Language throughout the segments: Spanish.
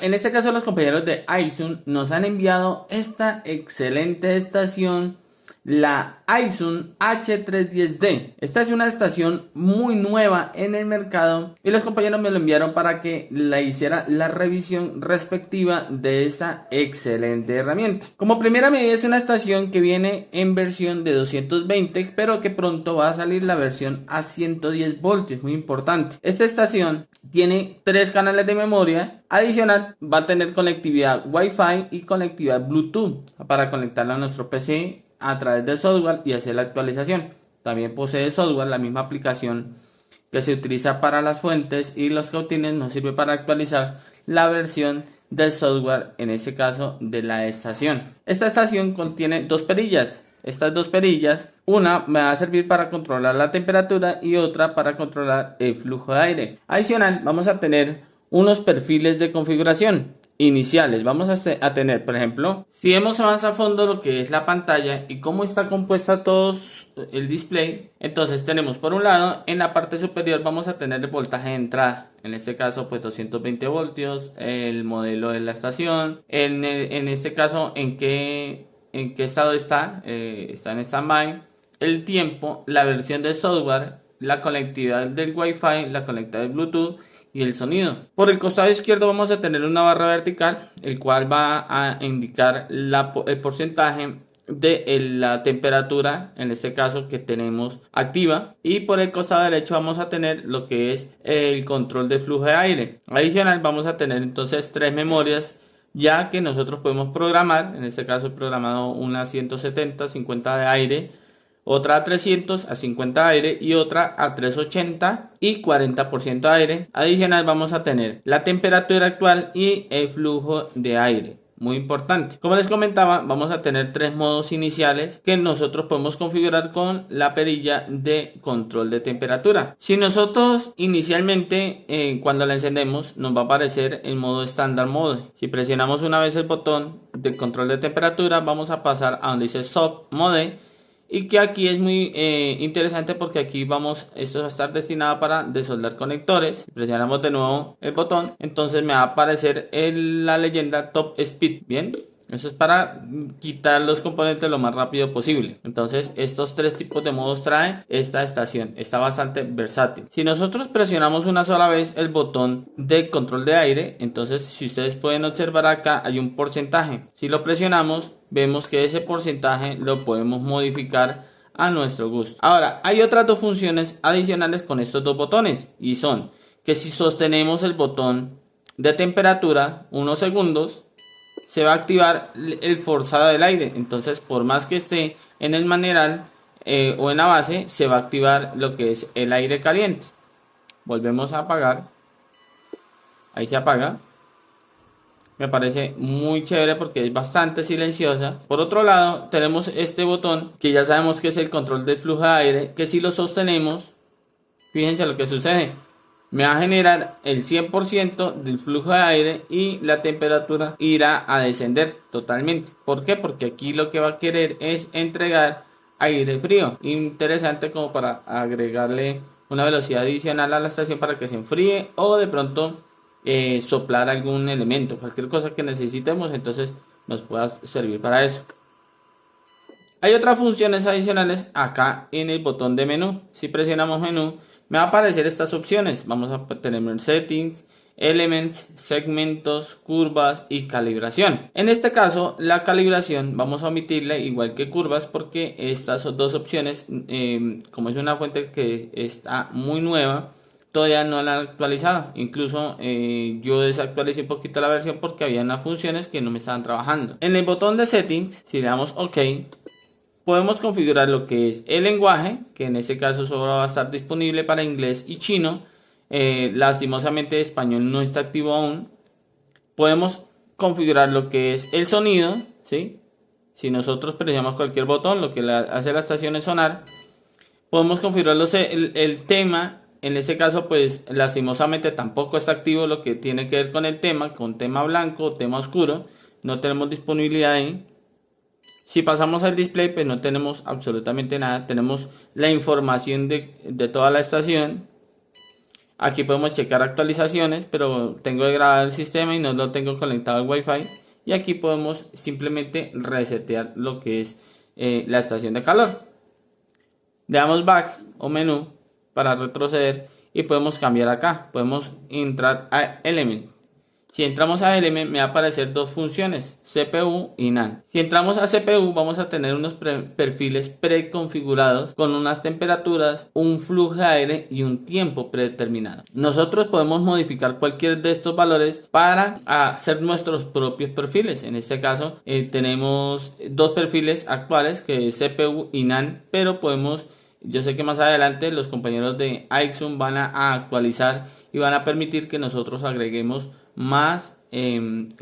en este caso los compañeros de iZoom nos han enviado esta excelente estación, la iZoom H310D. Esta es una estación muy nueva en el mercado y los compañeros me lo enviaron para que la hiciera la revisión respectiva de esta excelente herramienta. Como primera medida, es una estación que viene en versión de 220, pero que pronto va a salir la versión a 110 voltios, muy importante. Esta estación tiene 3 canales de memoria. Adicional, va a tener conectividad Wi-Fi y conectividad Bluetooth para conectarla a nuestro PC a través del software y hacer la actualización. También posee software, la misma aplicación que se utiliza para las fuentes y los cautines nos sirve para actualizar la versión del software, en este caso de la estación. Esta estación contiene 2 perillas. Estas 2 perillas, una me va a servir para controlar la temperatura y otra para controlar el flujo de aire. Adicional, vamos a tener unos perfiles de configuración iniciales. Vamos a tener, por ejemplo, si vemos más a fondo lo que es la pantalla y cómo está compuesta todo el display, entonces tenemos por un lado, en la parte superior vamos a tener el voltaje de entrada, en este caso pues 220 voltios, el modelo de la estación, en este caso en qué estado está en stand-by, el tiempo, la versión de software, la conectividad del Wi-Fi, la conectividad del Bluetooth y el sonido. Por el costado izquierdo vamos a tener una barra vertical, el cual va a indicar el porcentaje de la temperatura, en este caso que tenemos activa, y por el costado derecho vamos a tener lo que es el control de flujo de aire. Adicional, vamos a tener entonces 3 memorias, ya que nosotros podemos programar, en este caso he programado una 170, 50 de aire, otra a 300 a 50 aire y otra a 380 y 40% aire. Adicional, vamos a tener la temperatura actual y el flujo de aire. Muy importante. Como les comentaba, vamos a tener 3 modos iniciales que nosotros podemos configurar con la perilla de control de temperatura. Si nosotros inicialmente cuando la encendemos nos va a aparecer el modo Standard Mode. Si presionamos una vez el botón de control de temperatura, vamos a pasar a donde dice Soft Mode. Y que aquí es muy interesante porque aquí esto va a estar destinado para desoldar conectores. Si presionamos de nuevo el botón, entonces me va a aparecer la leyenda Top Speed. Bien, eso es para quitar los componentes lo más rápido posible. Entonces estos 3 tipos de modos trae esta estación. Está bastante versátil. Si nosotros presionamos una sola vez el botón de control de aire, entonces si ustedes pueden observar acá hay un porcentaje. Si lo presionamos, vemos que ese porcentaje lo podemos modificar a nuestro gusto. Ahora, hay otras 2 funciones adicionales con estos 2 botones, y son que si sostenemos el botón de temperatura unos segundos, se va a activar el forzado del aire. Entonces, por más que esté en el manual o en la base, se va a activar lo que es el aire caliente. Volvemos a apagar. Ahí se apaga. Me parece muy chévere porque es bastante silenciosa. Por otro lado, tenemos este botón que ya sabemos que es el control del flujo de aire, que si lo sostenemos, fíjense lo que sucede. Me va a generar el 100% del flujo de aire y la temperatura irá a descender totalmente. ¿Por qué? Porque aquí lo que va a querer es entregar aire frío. Interesante como para agregarle una velocidad adicional a la estación para que se enfríe o de pronto soplar algún elemento, cualquier cosa que necesitemos, entonces nos pueda servir para eso. Hay otras funciones adicionales acá en el botón de menú. Si presionamos menú, me va a aparecer estas opciones. Vamos a tener settings, elements, segmentos, curvas y calibración. En este caso, la calibración vamos a omitirla igual que curvas, porque estas 2 opciones, como es una fuente que está muy nueva, todavía no la han actualizado. Incluso yo desactualicé un poquito la versión porque había unas funciones que no me estaban trabajando. En el botón de settings, si le damos OK, podemos configurar lo que es el lenguaje, que en este caso solo va a estar disponible para inglés y chino. Lastimosamente español no está activo aún. Podemos configurar lo que es el sonido, ¿sí? Si nosotros presionamos cualquier botón, lo que hace la estación es sonar. Podemos configurar el tema. En este caso, pues lastimosamente tampoco está activo lo que tiene que ver con el tema, con tema blanco o tema oscuro. No tenemos disponibilidad ahí. Si pasamos al display, pues no tenemos absolutamente nada. Tenemos la información de toda la estación. Aquí podemos checar actualizaciones, pero tengo grabado el sistema y no lo tengo conectado al Wi-Fi. Y aquí podemos simplemente resetear lo que es la estación de calor. Le damos back o menú para retroceder y podemos cambiar acá. Podemos entrar a Element. Si entramos a Element me va a aparecer dos funciones, CPU y NAND. Si entramos a CPU vamos a tener unos perfiles preconfigurados con unas temperaturas, un flujo de aire y un tiempo predeterminado. Nosotros podemos modificar cualquier de estos valores para hacer nuestros propios perfiles. En este caso tenemos dos perfiles actuales que es CPU y NAND, pero podemos, yo sé que más adelante los compañeros de iXoom van a actualizar y van a permitir que nosotros agreguemos más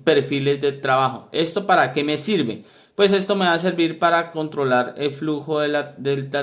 perfiles de trabajo. ¿Esto para qué me sirve? Pues esto me va a servir para controlar el flujo de la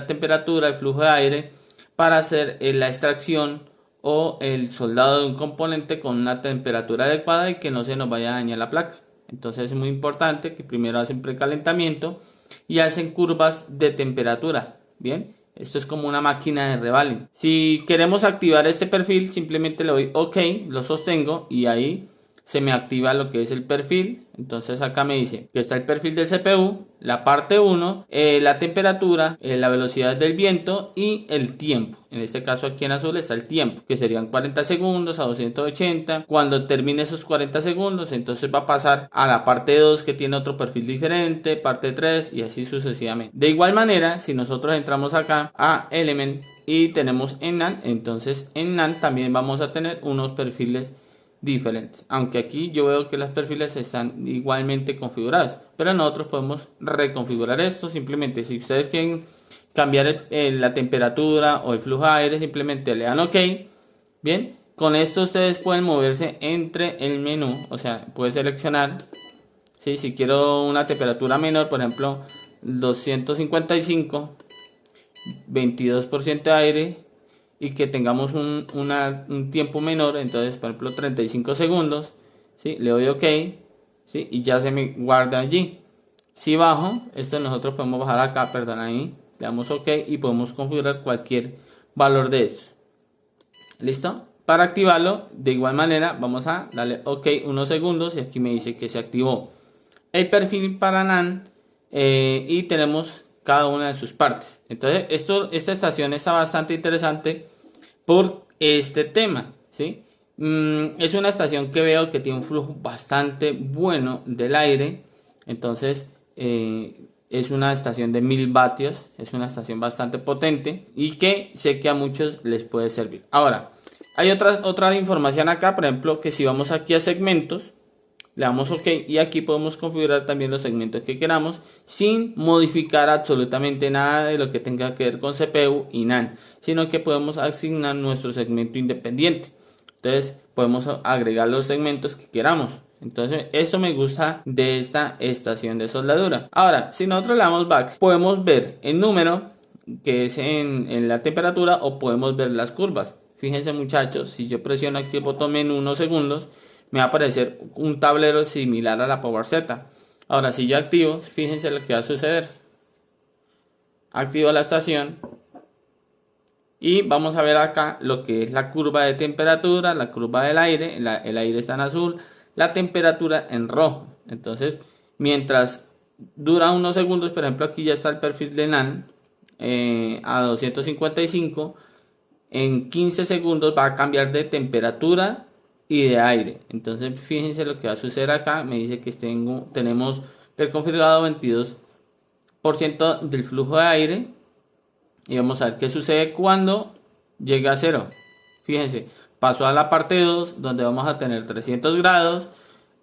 temperatura, el flujo de aire, para hacer la extracción o el soldado de un componente con una temperatura adecuada y que no se nos vaya a dañar la placa. Entonces es muy importante que primero hacen precalentamiento y hacen curvas de temperatura. Bien, esto es como una máquina de revaling. Si queremos activar este perfil, simplemente le doy OK, lo sostengo y ahí se me activa lo que es el perfil. Entonces acá me dice que está el perfil del CPU, la parte 1, la temperatura, la velocidad del viento y el tiempo. En este caso aquí en azul está el tiempo, que serían 40 segundos a 280. Cuando termine esos 40 segundos, entonces va a pasar a la parte 2 que tiene otro perfil diferente, parte 3 y así sucesivamente. De igual manera, si nosotros entramos acá a Element y tenemos en NAND, entonces en NAND también vamos a tener unos perfiles diferentes, aunque aquí yo veo que los perfiles están igualmente configurados, pero nosotros podemos reconfigurar esto. Simplemente si ustedes quieren cambiar la temperatura o el flujo de aire, simplemente le dan OK. Bien, con esto ustedes pueden moverse entre el menú, o sea, puede seleccionar, ¿sí? Si quiero una temperatura menor, por ejemplo 255, 22% de aire, y que tengamos un tiempo menor, entonces por ejemplo 35 segundos, ¿sí? Le doy OK, ¿sí? Y ya se me guarda allí. Si bajo, esto nosotros podemos bajar acá, perdón, ahí, le damos OK y podemos configurar cualquier valor de estos. ¿Listo? Para activarlo, de igual manera, vamos a darle OK unos segundos y aquí me dice que se activó el perfil para NAND y tenemos cada una de sus partes. Entonces esta estación está bastante interesante por este tema, ¿sí? Es una estación que veo que tiene un flujo bastante bueno del aire. Entonces es una estación de 1000 vatios, es una estación bastante potente y que sé que a muchos les puede servir. Ahora hay otra información acá, por ejemplo, que si vamos aquí a segmentos, le damos OK y aquí podemos configurar también los segmentos que queramos sin modificar absolutamente nada de lo que tenga que ver con CPU y NAND, sino que podemos asignar nuestro segmento independiente. Entonces podemos agregar los segmentos que queramos. Entonces esto me gusta de esta estación de soldadura. Ahora, si nosotros le damos back, podemos ver el número que es en la temperatura o podemos ver las curvas. Fíjense muchachos, si yo presiono aquí el botón menú unos segundos, me va a aparecer un tablero similar a la PowerZ. Ahora si yo activo, fíjense lo que va a suceder. Activo la estación y vamos a ver acá lo que es la curva de temperatura, la curva del aire. El aire está en azul, la temperatura en rojo. Entonces mientras dura unos segundos, por ejemplo aquí ya está el perfil de NAND a 255, en 15 segundos va a cambiar de temperatura y de aire. Entonces fíjense lo que va a suceder acá. Me dice que tenemos preconfigurado 22% del flujo de aire y vamos a ver qué sucede cuando llega a 0. Fíjense, pasó a la parte 2 donde vamos a tener 300 grados,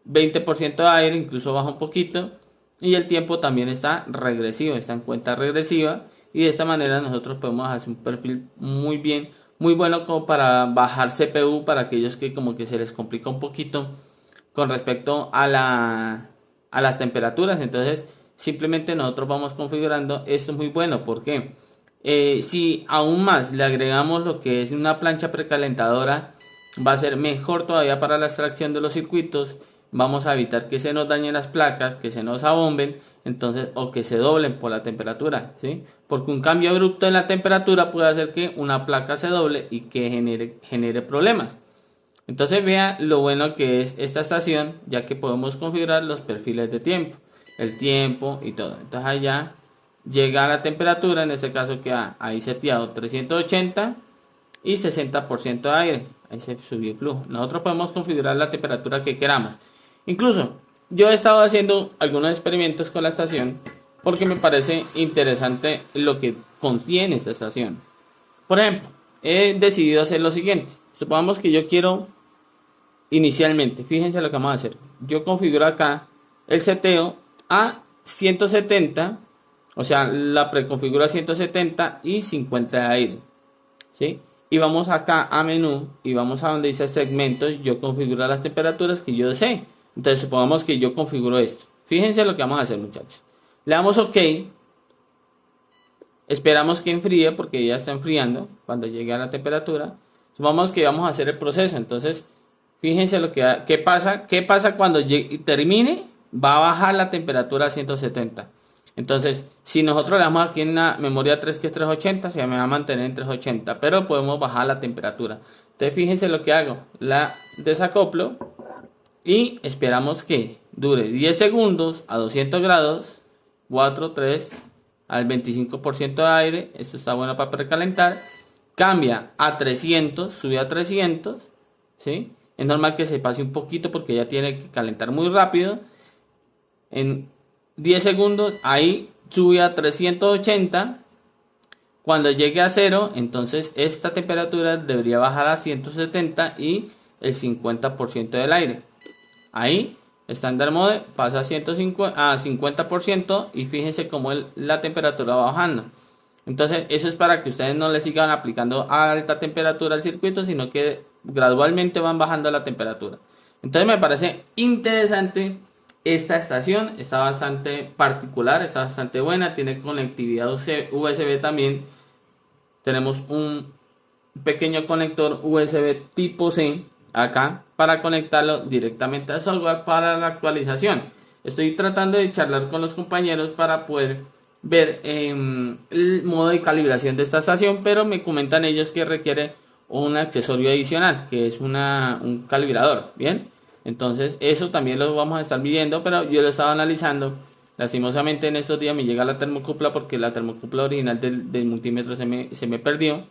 20% de aire, incluso baja un poquito y el tiempo también está regresivo, está en cuenta regresiva y de esta manera nosotros podemos hacer un perfil muy bueno como para bajar CPU para aquellos que como que se les complica un poquito con respecto a las temperaturas. Entonces simplemente nosotros vamos configurando. Esto es muy bueno porque si aún más le agregamos lo que es una plancha precalentadora, va a ser mejor todavía para la extracción de los circuitos. Vamos a evitar que se nos dañen las placas, que se nos abomben entonces, o que se doblen por la temperatura, ¿sí? Porque un cambio abrupto en la temperatura puede hacer que una placa se doble y que genere problemas. Entonces vea lo bueno que es esta estación, ya que podemos configurar los perfiles de tiempo, el tiempo y todo. Entonces allá llega a la temperatura, en este caso queda ahí seteado 380 y 60% de aire. Ahí se subió el flujo. Nosotros podemos configurar la temperatura que queramos. Incluso yo he estado haciendo algunos experimentos con la estación porque me parece interesante lo que contiene esta estación. Por ejemplo, he decidido hacer lo siguiente. Supongamos que yo quiero inicialmente, fíjense lo que vamos a hacer. Yo configuro acá el seteo a 170, o sea, la preconfigura a 170 y 50 de aire, ¿sí? Y vamos acá a menú y vamos a donde dice segmentos. Yo configuro las temperaturas que yo desee. Entonces supongamos que yo configuro esto. Fíjense lo que vamos a hacer, muchachos. Le damos OK. Esperamos que enfríe porque ya está enfriando cuando llegue a la temperatura. Supongamos que vamos a hacer el proceso. Entonces fíjense lo que qué pasa cuando termine. Va a bajar la temperatura a 170. Entonces, si nosotros le damos aquí en la memoria 3, que es 380, se me va a mantener en 380, pero podemos bajar la temperatura. Entonces, fíjense lo que hago. La desacoplo y esperamos que dure 10 segundos a 200 grados, 4, 3, al 25% de aire. Esto está bueno para precalentar. Cambia a 300, sube a 300, ¿sí? Es normal que se pase un poquito porque ya tiene que calentar muy rápido. En 10 segundos, ahí sube a 380. Cuando llegue a 0, entonces esta temperatura debería bajar a 170 y el 50% del aire. Ahí, Standard Mode pasa a 50% y fíjense cómo la temperatura va bajando. Entonces, eso es para que ustedes no le sigan aplicando a alta temperatura al circuito, sino que gradualmente van bajando la temperatura. Entonces, me parece interesante. Esta estación está bastante particular, está bastante buena, tiene conectividad USB también. Tenemos un pequeño conector USB tipo C acá para conectarlo directamente al software para la actualización. Estoy tratando de charlar con los compañeros para poder ver el modo de calibración de esta estación, pero me comentan ellos que requiere un accesorio adicional, que es un calibrador, ¿bien? Entonces eso también lo vamos a estar viendo, pero yo lo estaba analizando. Lastimosamente en estos días me llega la termocupla porque la termocupla original del multímetro se me perdió.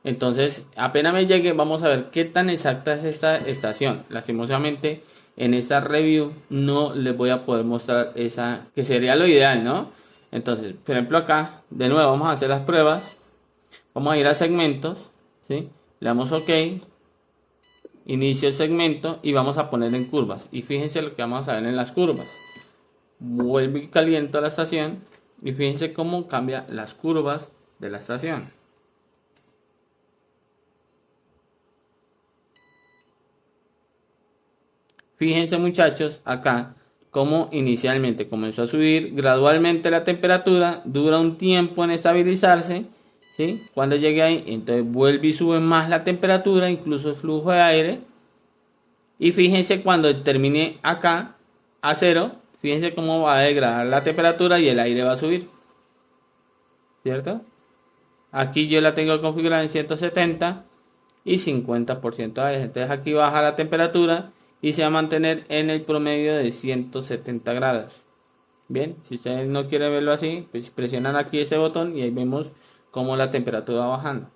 Entonces apenas me llegue vamos a ver qué tan exacta es esta estación. Lastimosamente en esta review no les voy a poder mostrar esa, que sería lo ideal, ¿no? Entonces, por ejemplo acá, de nuevo vamos a hacer las pruebas. Vamos a ir a segmentos, ¿sí? Le damos OK. Inicio el segmento y vamos a poner en curvas. Y fíjense lo que vamos a ver en las curvas. Vuelvo y caliento la estación. Y fíjense cómo cambia las curvas de la estación. Fíjense, muchachos, acá cómo inicialmente comenzó a subir gradualmente la temperatura. Dura un tiempo en estabilizarse, ¿sí? Cuando llegue ahí, entonces vuelve y sube más la temperatura, incluso el flujo de aire. Y fíjense cuando termine acá a 0, fíjense cómo va a degradar la temperatura y el aire va a subir, ¿cierto? Aquí yo la tengo configurada en 170 y 50% de aire. Entonces aquí baja la temperatura y se va a mantener en el promedio de 170 grados. Bien, si ustedes no quieren verlo así, pues presionan aquí este botón y ahí vemos cómo la temperatura va bajando.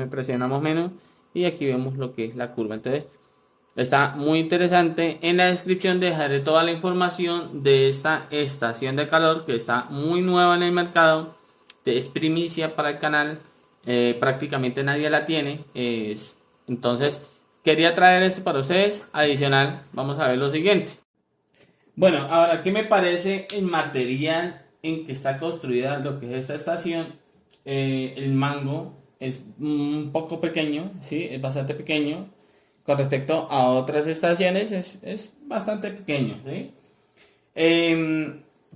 Presionamos menos y aquí vemos lo que es la curva. Entonces está muy interesante. En la descripción dejaré toda la información de esta estación de calor que está muy nueva en el mercado. Es primicia para el canal. Prácticamente nadie la tiene. Entonces quería traer esto para ustedes. Adicional, vamos a ver lo siguiente. Bueno, ahora, ¿qué me parece el material en que está construida lo que es esta estación? El mango es un poco pequeño, ¿sí? Es bastante pequeño. Con respecto a otras estaciones es bastante pequeño, ¿sí?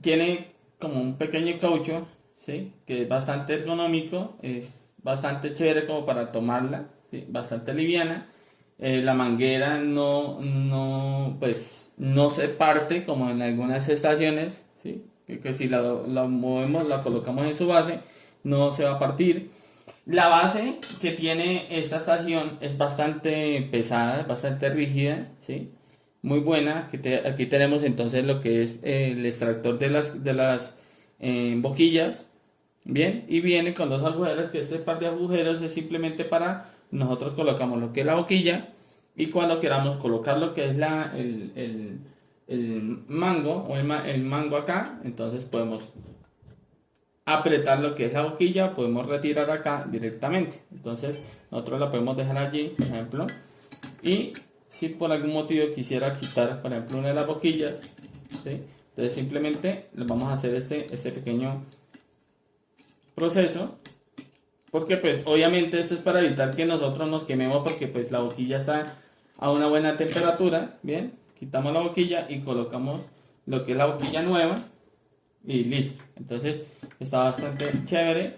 Tiene como un pequeño caucho, ¿sí? Que es bastante ergonómico, es bastante chévere como para tomarla, ¿sí? Bastante liviana. La manguera pues, no se parte como en algunas estaciones, ¿sí? que si la movemos, la colocamos en su base, no se va a partir. La base que tiene esta estación es bastante pesada, bastante rígida, ¿sí? Muy buena. Aquí tenemos entonces lo que es el extractor de las boquillas, bien, y viene con dos agujeros, que este par de agujeros es simplemente para nosotros colocamos lo que es la boquilla, y cuando queramos colocar lo que es el mango o el mango acá, entonces podemos apretar lo que es la boquilla, podemos retirar acá directamente. Entonces nosotros la podemos dejar allí, por ejemplo, y si por algún motivo quisiera quitar, por ejemplo, una de las boquillas, ¿sí? Entonces simplemente le vamos a hacer este pequeño proceso, porque pues obviamente esto es para evitar que nosotros nos quememos, porque pues la boquilla está a una buena temperatura. Bien, quitamos la boquilla y colocamos lo que es la boquilla nueva y listo. Entonces está bastante chévere.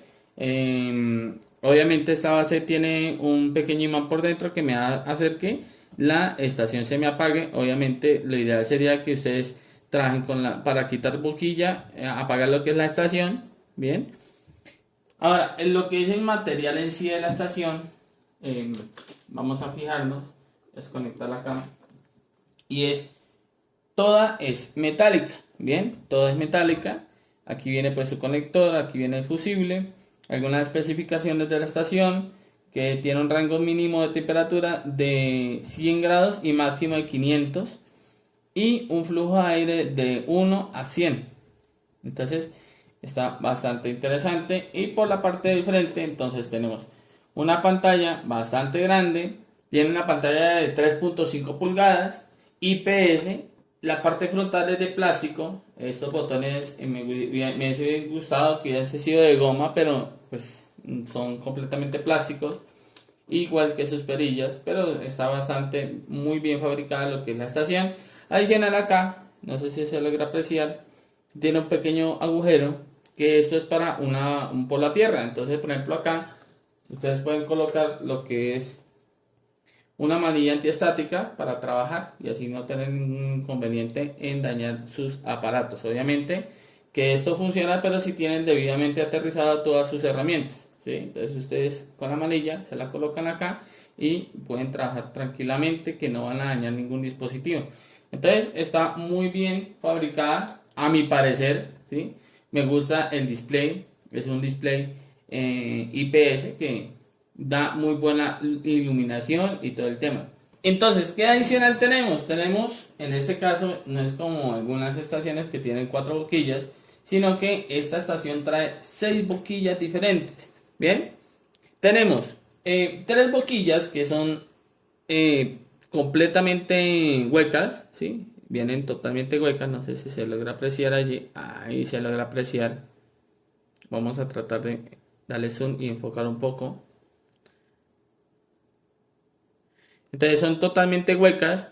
Obviamente esta base tiene un pequeño imán por dentro que me va a hacer que la estación se me apague. Obviamente lo ideal sería que ustedes trabajen para quitar boquilla, apagar lo que es la estación. Bien. Ahora, en lo que es el material en sí de la estación, vamos a fijarnos, desconectarla acá, y toda es metálica. Bien, toda es metálica. Aquí viene pues su conector, aquí viene el fusible, algunas especificaciones de la estación, que tiene un rango mínimo de temperatura de 100 grados y máximo de 500, y un flujo de aire de 1 a 100. Entonces está bastante interesante. Y por la parte del frente entonces tenemos una pantalla bastante grande, tiene una pantalla de 3.5 pulgadas, IPS. La parte frontal es de plástico. Estos botones me hubiese gustado que hubiese sido de goma, pero pues son completamente plásticos, igual que sus perillas, pero está bastante muy bien fabricada lo que es la estación. Adicional acá, no sé si se logra apreciar, tiene un pequeño agujero, que esto es para un por la tierra. Entonces, por ejemplo, acá ustedes pueden colocar lo que es una manilla antiestática para trabajar y así no tener ningún inconveniente en dañar sus aparatos. Obviamente que esto funciona, pero si tienen debidamente aterrizado todas sus herramientas, ¿sí? Entonces ustedes con la manilla se la colocan acá y pueden trabajar tranquilamente, que no van a dañar ningún dispositivo. Entonces está muy bien fabricada, a mi parecer, ¿sí? Me gusta el display, es un display IPS que da muy buena iluminación y todo el tema. Entonces, ¿qué adicional tenemos? Tenemos, en este caso, no es como algunas estaciones que tienen 4 boquillas, sino que esta estación trae 6 boquillas diferentes. Bien, tenemos 3 boquillas que son completamente huecas, ¿sí? Vienen totalmente huecas, no sé si se logra apreciar allí. Ahí se logra apreciar. Vamos a tratar de darle zoom y enfocar un poco. Entonces son totalmente huecas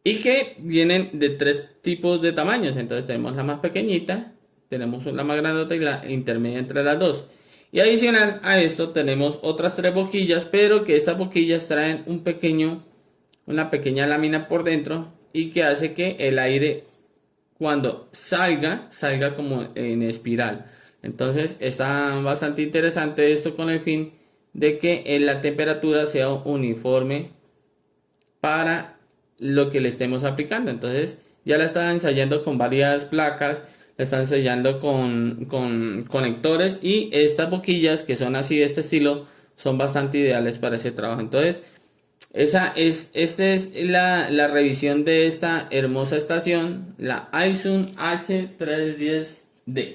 y que vienen de 3 tipos de tamaños. Entonces tenemos la más pequeñita, tenemos la más grandota y la intermedia entre las dos. Y adicional a esto tenemos otras 3 boquillas, pero que estas boquillas traen una pequeña lámina por dentro, y que hace que el aire cuando salga como en espiral. Entonces está bastante interesante esto, con el fin de que la temperatura sea uniforme para lo que le estemos aplicando. Entonces ya la están ensayando con varias placas, la están ensayando con conectores, y estas boquillas que son así de este estilo son bastante ideales para ese trabajo. Entonces esta es la revisión de esta hermosa estación, la Aisun H310D.